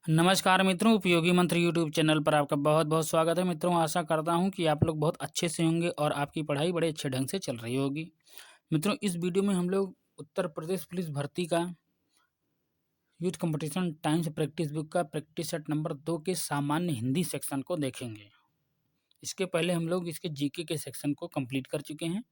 नमस्कार मित्रों, उपयोगी मंत्र यूट्यूब चैनल पर आपका बहुत बहुत स्वागत है। मित्रों, आशा करता हूं कि आप लोग बहुत अच्छे से होंगे और आपकी पढ़ाई बड़े अच्छे ढंग से चल रही होगी। मित्रों, इस वीडियो में हम लोग उत्तर प्रदेश पुलिस भर्ती का youth competition times practice book का प्रैक्टिस सेट नंबर 2 के सामान्य हिंदी सेक्शन को देखेंगे। इसके पहले हम लोग इसके जीके के सेक्शन को कंप्लीट कर चुके हैं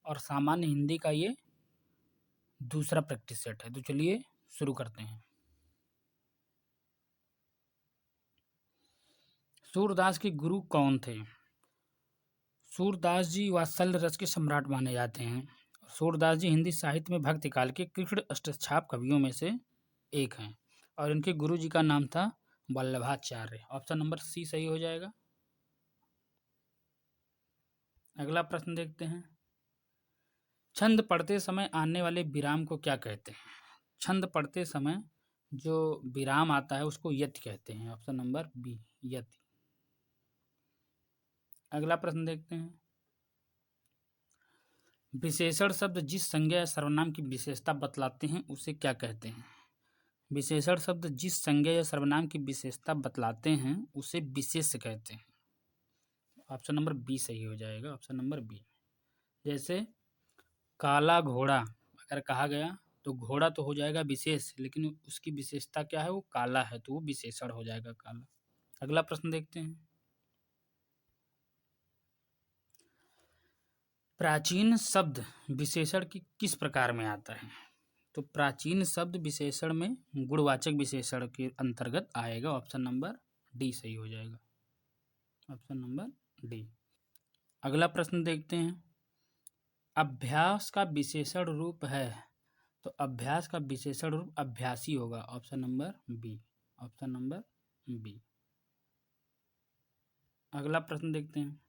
और सामान्य हिंदी का ये दूसरा प्रैक्टिस सेट है। तो चलिए शुरू करते हैं। सूरदास के गुरु कौन थे? सूरदास जी वात्सल्य रस के सम्राट माने जाते हैं। सूरदास जी हिंदी साहित्य में भक्ति काल के कृष्ण अष्टछाप कवियों में से एक हैं और इनके गुरु जी का नाम था वल्लभाचार्य। ऑप्शन नंबर सी सही हो जाएगा। अगला प्रश्न देखते हैं। छंद पढ़ते समय आने वाले विराम को क्या कहते हैं? छंद पढ़ते समय जो विराम आता है उसको यति कहते हैं। ऑप्शन नंबर बी यति। अगला प्रश्न देखते हैं। विशेषण शब्द जिस संज्ञा या सर्वनाम की विशेषता बतलाते हैं उसे क्या कहते हैं? विशेषण शब्द जिस संज्ञा या सर्वनाम की विशेषता बतलाते हैं उसे विशेष्य कहते हैं। ऑप्शन नंबर बी सही हो जाएगा। Option number B. जैसे काला घोड़ा अगर कहा गया तो घोड़ा तो हो जाएगा विशेष, लेकिन उसकी विशेषता क्या है? वो काला है, तो वो विशेषण हो जाएगा काला। अगला प्रश्न देखते हैं। प्राचीन शब्द विशेषण की किस प्रकार में आता है? तो प्राचीन शब्द विशेषण में गुणवाचक विशेषण के अंतर्गत आएगा। ऑप्शन नंबर डी सही हो जाएगा। Option number D. अगला प्रश्न देखते हैं। अभ्यास का विशेषण रूप है, तो अभ्यास का विशेषण रूप अभ्यासी होगा। Option number B. Option number B. अगला प्रश्न देखते हैं।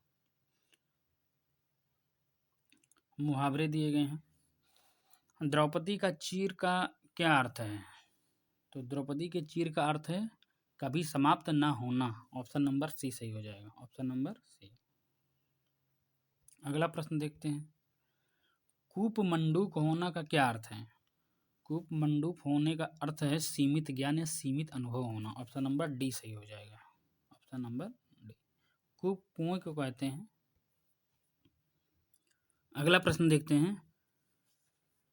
मुहावरे दिए गए हैं। द्रौपदी का चीर का क्या अर्थ है? तो द्रौपदी के चीर का अर्थ है कभी समाप्त ना होना। ऑप्शन नंबर सी सही हो जाएगा। Option number C. अगला प्रश्न देखते हैं। कूपमंडूक होना का क्या अर्थ है? कूपमंडूक होने का अर्थ है सीमित ज्ञान या सीमित अनुभव होना। ऑप्शन नंबर डी सही हो जाएगा। Option number D. कूप कुएं को कहते हैं। अगला प्रश्न देखते हैं।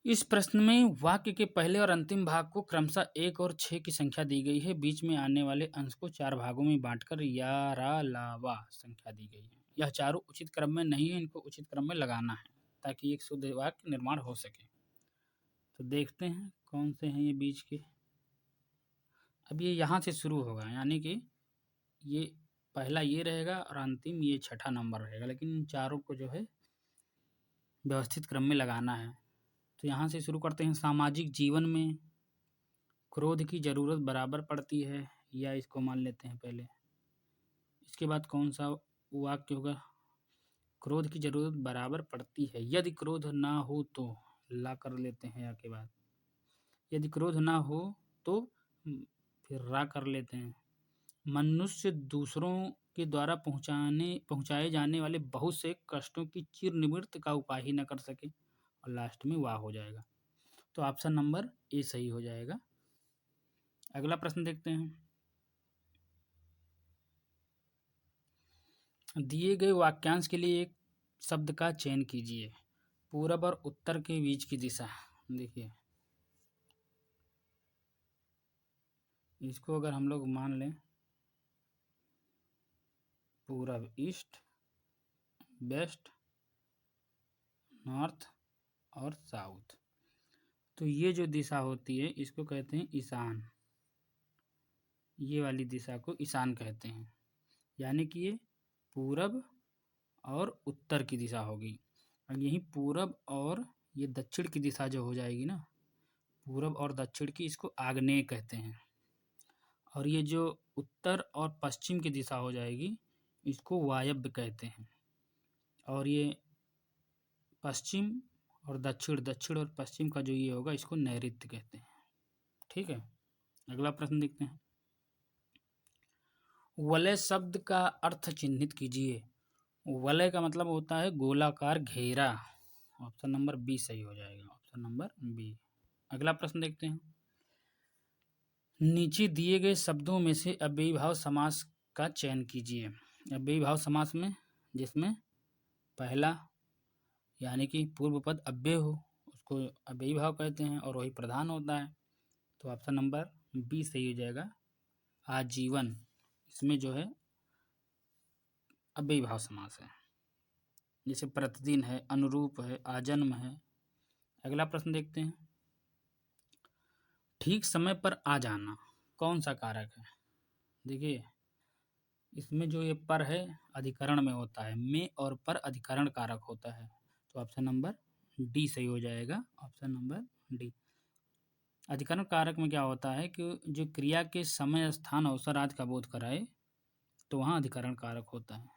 इस प्रश्न में वाक्य के पहले और अंतिम भाग को क्रमशः 1 और 6 की संख्या दी गई है। बीच में आने वाले अंश को 4 भागों में बांटकर यारालावा संख्या दी गई है। यह चारों उचित क्रम में नहीं है, इनको उचित क्रम में लगाना है ताकि एक शुद्ध वाक्य निर्माण हो सके। तो देखते हैं कौन से हैं ये बीच के। अब ये यहाँ से शुरू होगा, यानी कि ये पहला ये रहेगा और अंतिम ये छठा नंबर रहेगा, लेकिन इन चारों को जो है व्यवस्थित क्रम में लगाना है। तो यहाँ से शुरू करते हैं। सामाजिक जीवन में क्रोध की ज़रूरत बराबर पड़ती है, या इसको मान लेते हैं पहले। इसके बाद कौन सा वाक्य होगा? क्रोध की ज़रूरत बराबर पड़ती है यदि क्रोध ना हो तो, ला कर लेते हैं या के बाद। यदि क्रोध ना हो तो फिर रा कर लेते हैं। मनुष्य दूसरों के द्वारा पहुँचाए जाने वाले बहुत से कष्टों की चिरनिवृत्त का उपाय ही न कर सके, और लास्ट में वाह हो जाएगा। तो ऑप्शन नंबर ए सही हो जाएगा। अगला प्रश्न देखते हैं। दिए गए वाक्यांश के लिए एक शब्द का चयन कीजिए। पूरब और उत्तर के बीच की दिशा। देखिए, इसको अगर हम लोग मान लें पूरब ईस्ट, वेस्ट, नॉर्थ और साउथ, तो ये जो दिशा होती है इसको कहते हैं ईशान। ये वाली दिशा को ईशान कहते हैं, यानी कि ये पूरब और उत्तर की दिशा होगी। और यही पूरब और ये दक्षिण की दिशा जो हो जाएगी ना, पूरब और दक्षिण की, इसको आग्नेय कहते हैं। और ये जो उत्तर और पश्चिम की दिशा हो जाएगी इसको वायव्य कहते हैं। और ये पश्चिम और दक्षिण, दक्षिण और पश्चिम का जो ये होगा इसको नैऋत्य कहते हैं। ठीक है। अगला प्रश्न देखते हैं। वलय शब्द का अर्थ चिन्हित कीजिए। वलय का मतलब होता है गोलाकार घेरा। ऑप्शन नंबर बी सही हो जाएगा। Option number B. अगला प्रश्न देखते हैं। नीचे दिए गए शब्दों में से अव्ययीभाव समास का चयन कीजिए। अव्ययीभाव समास में जिसमें पहला यानी कि पूर्व पद अव्यय हो उसको अव्ययीभाव कहते हैं और वही प्रधान होता है। तो ऑप्शन नंबर बी सही हो जाएगा, आजीवन। इसमें जो है अव्ययीभाव समास है, जैसे प्रतिदिन है, अनुरूप है, आजन्म है। अगला प्रश्न देखते हैं। ठीक समय पर आ जाना कौन सा कारक है? देखिए इसमें जो ये पर है अधिकरण में होता है, में और पर अधिकरण कारक होता है। तो ऑप्शन नंबर डी सही हो जाएगा, ऑप्शन नंबर डी। अधिकरण कारक में क्या होता है कि जो क्रिया के समय, स्थान, अवसर आदि का बोध कराए तो वहाँ अधिकरण कारक होता है।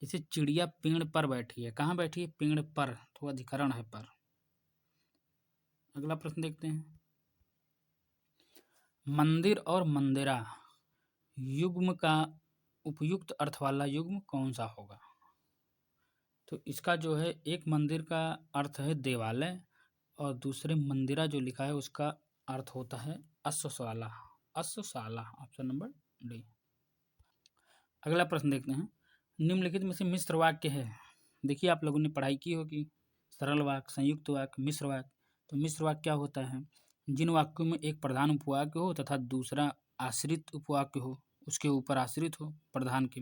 जैसे चिड़िया पेड़ पर बैठी है, कहाँ बैठी है? पेड़ पर, तो अधिकरण है पर। अगला प्रश्न देखते हैं। मंदिर और मंदिरा युग्म का उपयुक्त अर्थ वाला युग्म कौन सा होगा? तो इसका जो है एक मंदिर का अर्थ है देवालय और दूसरे मंदिरा जो लिखा है उसका अर्थ होता है अश्वशाला। अश्वशाला, ऑप्शन नंबर डी। अगला प्रश्न देखते हैं। निम्नलिखित में से मिश्र वाक्य है। देखिए आप लोगों ने पढ़ाई की होगी, सरल वाक्य, संयुक्त वाक्य, मिश्र वाक्य। तो मिश्र वाक्य क्या होता है? जिन वाक्यों में एक प्रधान उपवाक्य हो तथा दूसरा आश्रित उपवाक्य हो, उसके ऊपर आश्रित हो प्रधान के,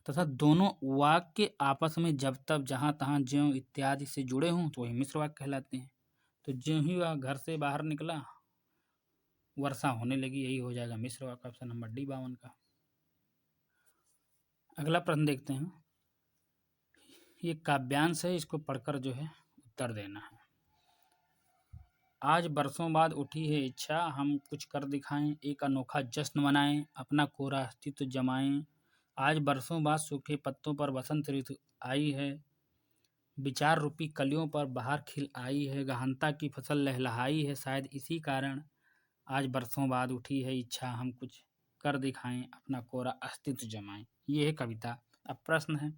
तथा दोनों वाक्य आपस में जब तब जहाँ तहाँ ज्यों इत्यादि से जुड़े हों तो वही मिश्र वाक्य कहलाते हैं। तो ज्यों ही वह घर से बाहर निकला वर्षा होने लगी, यही हो जाएगा मिश्र वाक्य, ऑप्शन नंबर डी 52 का। अगला प्रश्न देखते हैं। ये काव्यांश है, इसको पढ़कर जो है उत्तर देना है। आज बरसों बाद उठी है इच्छा, हम कुछ कर दिखाएं, एक अनोखा जश्न मनाएं, अपना कोरा अस्तित्व जमाएं। आज बरसों बाद सूखे पत्तों पर बसंत ऋतु आई है, विचार रूपी कलियों पर बहार खिल आई है, गहनता की फसल लहलहाई है, शायद इसी कारण आज बरसों बाद उठी है इच्छा, हम कुछ कर दिखाएं, अपना कोरा अस्तित्व जमाएं। ये है कविता। अब प्रश्न है,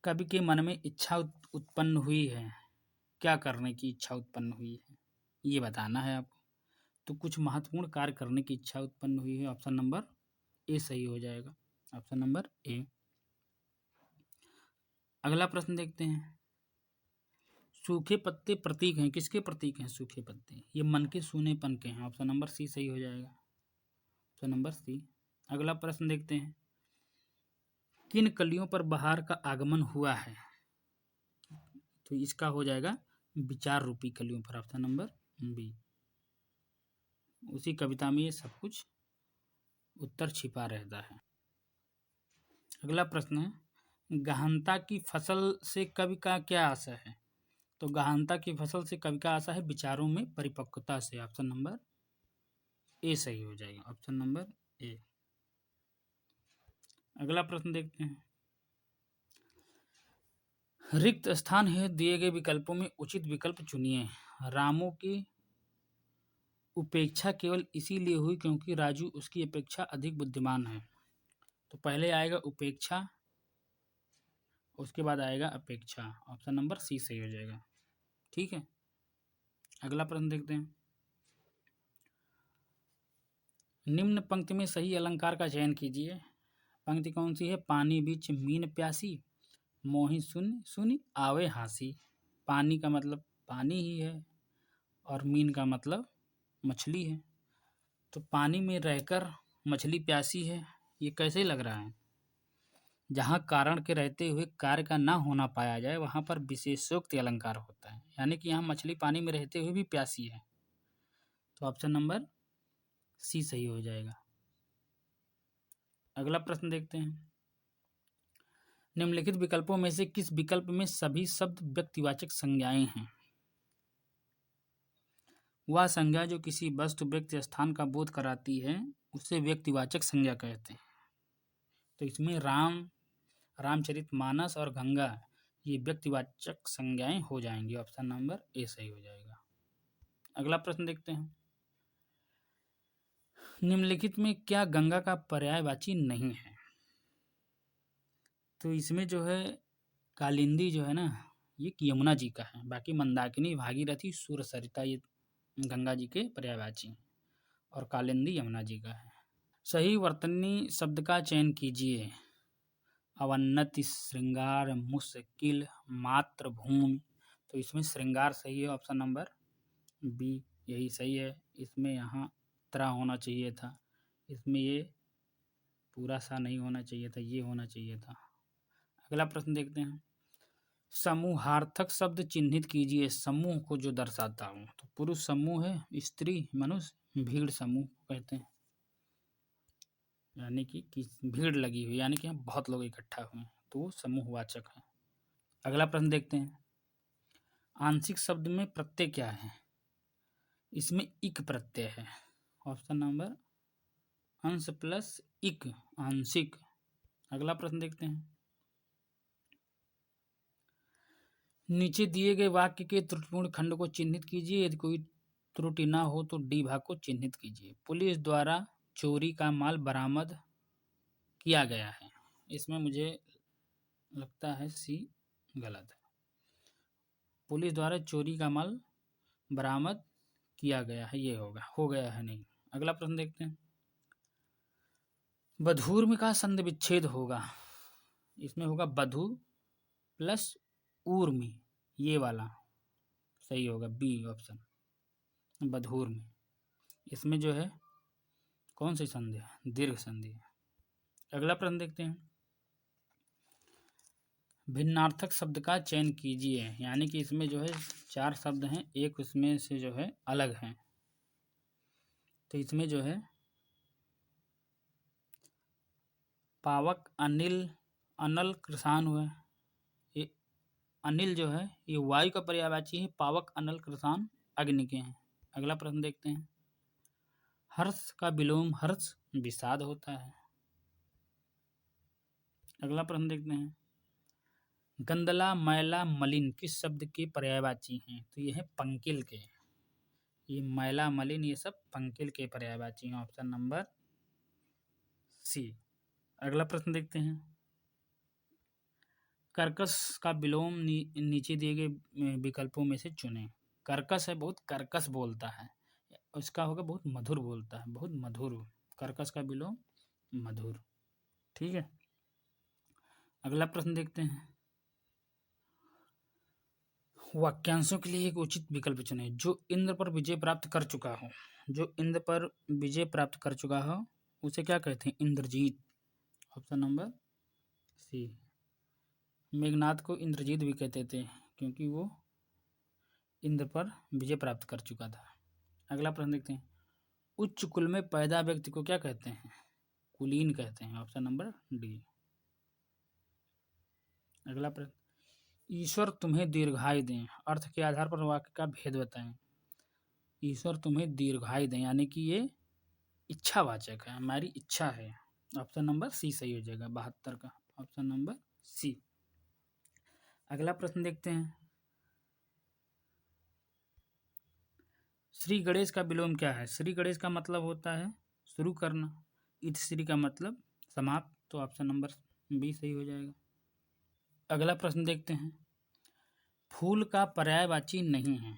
कवि के मन में इच्छा उत्पन्न हुई है, क्या करने की इच्छा उत्पन्न हुई है ये बताना है आपको। तो कुछ महत्वपूर्ण कार्य करने की इच्छा उत्पन्न हुई है, ऑप्शन नंबर ए सही हो जाएगा, ऑप्शन नंबर ए। अगला प्रश्न देखते हैं। सूखे पत्ते प्रतीक हैं, किसके प्रतीक हैं सूखे पत्ते? ये मन के सूनेपन के हैं, ऑप्शन नंबर सी सही हो जाएगा, ऑप्शन नंबर सी। अगला प्रश्न देखते हैं। किन कलियों पर बहार का आगमन हुआ है? तो इसका हो जाएगा विचार रूपी कलियों पर, ऑप्शन नंबर बी। उसी कविता में ये सब कुछ उत्तर छिपा रहता है। अगला प्रश्न है, गहनता की फसल से कवि का क्या आशय है? तो गहनता की फसल से कवि का आशा है विचारों में परिपक्वता से, ऑप्शन नंबर ए सही हो जाएगा, ऑप्शन नंबर ए। अगला प्रश्न देखते हैं। रिक्त स्थान है, दिए गए विकल्पों में उचित विकल्प चुनिए। रामू की उपेक्षा केवल इसीलिए हुई क्योंकि राजू उसकी अपेक्षा अधिक बुद्धिमान है। तो पहले आएगा उपेक्षा, उसके बाद आएगा अपेक्षा, ऑप्शन नंबर सी सही हो जाएगा। ठीक है, अगला प्रश्न देखते हैं। निम्न पंक्ति में सही अलंकार का चयन कीजिए। पंक्ति कौन सी है? पानी बीच मीन प्यासी, मोहि सुन सुनी आवे हासी। पानी का मतलब पानी ही है और मीन का मतलब मछली है। तो पानी में रहकर मछली प्यासी है, ये कैसे लग रहा है? जहाँ कारण के रहते हुए कार्य का ना होना पाया जाए वहाँ पर विशेषोक्ति अलंकार होता है, यानी कि यहाँ मछली पानी में रहते हुए भी प्यासी है। तो ऑप्शन नंबर सी सही हो जाएगा। अगला प्रश्न देखते हैं। निम्नलिखित विकल्पों में से किस विकल्प में सभी शब्द व्यक्तिवाचक संज्ञाएं हैं? वह संज्ञा जो किसी वस्तु, व्यक्ति, स्थान का बोध कराती है उसे व्यक्तिवाचक संज्ञा कहते हैं। तो इसमें राम, रामचरितमानस और गंगा ये व्यक्तिवाचक संज्ञाएं हो जाएंगी, ऑप्शन नंबर ए सही हो जाएगा। अगला प्रश्न देखते हैं। निम्नलिखित में क्या गंगा का पर्यायवाची नहीं है? तो इसमें जो है कालिंदी जो है ना ये यमुना जी का है, बाकी मंदाकिनी, भागीरथी, सूर, सरिता ये गंगा जी के पर्यायवाची हैं। और कालिंदी यमुना जी का है। सही वर्तनी शब्द का चयन कीजिए। अवन्नति, श्रृंगार, मुश्किल, मातृभूमि। तो इसमें श्रृंगार सही है, ऑप्शन नंबर बी यही सही है। इसमें यहाँ तरह होना चाहिए था, इसमें ये पूरा सा नहीं होना चाहिए था, ये होना चाहिए था। अगला प्रश्न देखते हैं। समूहार्थक शब्द चिन्हित कीजिए समूह को जो दर्शाता हो। तो पुरुष समूह है, स्त्री, मनुष्य, भीड़ समूह कहते हैं, यानी कि भीड़ लगी हुई, यानी कि हम बहुत लोग इकट्ठा हुए हैं, तो वो समूहवाचक है। अगला प्रश्न देखते हैं। आंशिक शब्द में प्रत्यय क्या है? इसमें इक प्रत्यय है, ऑप्शन नंबर अंश प्लस इक, आंशिक। अगला प्रश्न देखते हैं। नीचे दिए गए वाक्य के त्रुटिपूर्ण खंड को चिन्हित कीजिए। यदि कोई त्रुटि ना हो तो डी भाग को चिन्हित कीजिए। पुलिस द्वारा चोरी का माल बरामद किया गया है। इसमें मुझे लगता है सी गलत है। पुलिस द्वारा चोरी का माल बरामद किया गया है, ये होगा, हो गया है नहीं। अगला प्रश्न देखते हैं। बधूर्म का संधि विच्छेद होगा। इसमें होगा बधु प्लस ऊर्मी, ये वाला सही होगा, बी ऑप्शन, बधूर्मी। इसमें जो है कौन सी संधि है? दीर्घ संधि है। अगला प्रश्न देखते हैं। भिन्नार्थक शब्द का चयन कीजिए, यानी कि इसमें जो है 4 शब्द हैं, एक उसमें से जो है अलग हैं। तो इसमें जो है पावक, अनिल, अनल, कृसान हुआ। ये अनिल जो है ये वायु का पर्यायवाची है, पावक, अनल, कृसान अग्नि के हैं। अगला प्रश्न देखते हैं। हर्ष का विलोम हर्ष विषाद होता है। अगला प्रश्न देखते हैं। गंदला, मैला, मलिन किस शब्द के पर्यायवाची हैं? तो ये है पंकिल के। ये मैला, मलिन ये सब पंकिल के पर्यायवाची हैं, ऑप्शन नंबर सी। अगला प्रश्न देखते हैं। कर्कश का विलोम नीचे दिए गए विकल्पों में से चुनें। कर्कश है, बहुत कर्कश बोलता है, उसका होगा बहुत मधुर बोलता है, बहुत मधुर। कर्कश का विलोम मधुर। ठीक है। अगला प्रश्न देखते हैं। वाक्यांशों के लिए एक उचित विकल्प चुनें। जो इंद्र पर विजय प्राप्त कर चुका हो। जो इंद्र पर विजय प्राप्त कर चुका हो उसे क्या कहते हैं? Indrajit, option number C. Meghnath को इंद्रजीत भी कहते थे क्योंकि वो इंद्र पर विजय प्राप्त कर चुका था। अगला प्रश्न देखते हैं। उच्च कुल में पैदा व्यक्ति को क्या कहते हैं? कुलीन कहते हैं, ऑप्शन नंबर डी। अगला प्रश्न। ईश्वर तुम्हें दीर्घायु दें, अर्थ के आधार पर वाक्य का भेद बताएं। ईश्वर तुम्हें दीर्घायु दें, यानी कि ये इच्छावाचक है, हमारी इच्छा है, ऑप्शन नंबर सी सही हो जाएगा, 72 का ऑप्शन नंबर सी। अगला प्रश्न देखते हैं। श्री गणेश का विलोम क्या है? श्री गणेश का मतलब होता है शुरू करना, इत श्री का मतलब समाप्त, तो ऑप्शन नंबर बी सही हो जाएगा। अगला प्रश्न देखते हैं। फूल का पर्यायवाची नहीं है।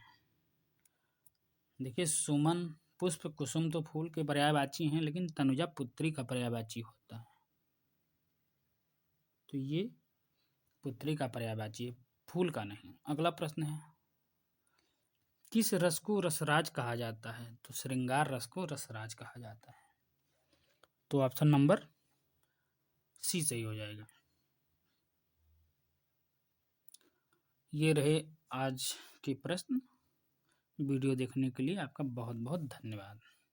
देखिए सुमन, पुष्प, कुसुम तो फूल के पर्यायवाची हैं, लेकिन तनुजा पुत्री का पर्यायवाची होता है, तो ये पुत्री का पर्यायवाची है, फूल का नहीं। अगला प्रश्न है। किस रस को रसराज कहा जाता है? तो श्रृंगार रस को रसराज कहा जाता है, तो ऑप्शन नंबर सी सही हो जाएगा। ये रहे आज के प्रश्न। वीडियो देखने के लिए आपका बहुत बहुत धन्यवाद।